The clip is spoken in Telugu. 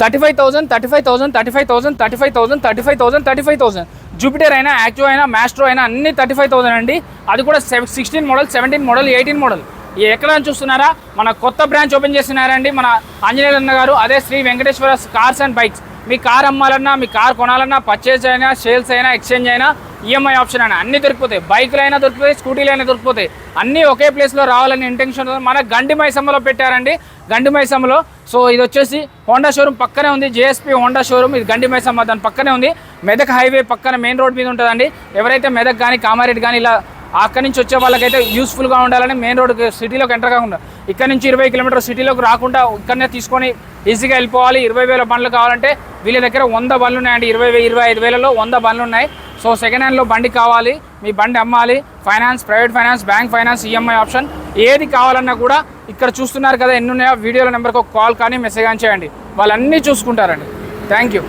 35,000 జూపిటర్ అయినా యాక్టివ్ అయినా మ్యాస్ట్రో అయినా అన్ని 35,000 అండి. అది కూడా 16 మోడల్ 17 మోడల్ 18 మోడల్. ఎక్కడ చూస్తున్నారా, మన కొత్త బ్రాంచ్ ఓపెన్ చేస్తున్నారండి మన ఆంజనేయులు అన్న గారు. అదే Sri Venkateswara cars and bikes. మీ కార్ అమ్మాలన్నా, మీ కార్ కొనాలన్నా, పర్చేజ్ అయినా, సేల్స్ అయినా, ఎక్స్చేంజ్ అయినా, ఈఎంఐ ఆప్షన్ అయినా అన్నీ దొరికిపోతాయి. బైకులు అయినా దొరికిపోతాయి, స్కూటీలు అయినా దొరికిపోతాయి. అన్నీ ఒకే ప్లేస్లో రావాలని ఇంటెన్షన్ మన గండి మైసమ్మలో పెట్టారండి. గండి మైసమ్మలో. సో ఇది వచ్చేసి హోండా షోరూమ్ పక్కనే ఉంది. జేఎస్పీ హోండా షోరూమ్ ఇది గండి మైసమ్మ దాని పక్కనే ఉంది. మెదక్ హైవే పక్కన మెయిన్ రోడ్ మీద ఉంటుందండి. ఎవరైతే మెదక్ కానీ కామారెడ్డి కానీ ఇలా అక్కడి నుంచి వచ్చే వాళ్ళకైతే యూస్ఫుల్గా ఉండాలని మెయిన్ రోడ్కి సిటీలోకి ఎంటర్ కాకుండా ఇక్కడ నుంచి 20 కిలోమీటర్ సిటీలోకి రాకుండా ఇక్కడనే తీసుకొని ఈజీగా వెళ్ళిపోవాలి. 20,000 బండ్లు కావాలంటే వీళ్ళ దగ్గర 100 బండ్లు ఉన్నాయండి. 25,000లో 100 బండ్లు ఉన్నాయి. సో సెకండ్ హ్యాండ్లో బండి కావాలి, మీ బండి అమ్మాలి, finance, private finance, bank finance, EMI option ఏది కావాలన్నా కూడా ఇక్కడ చూస్తున్నారు కదా ఎన్ని ఉన్నాయో వీడియోల నెంబర్కి ఒక కాల్ కానీ మెసేజ్ కానీ చేయండి. వాళ్ళన్నీ చూసుకుంటారండి. Thank you.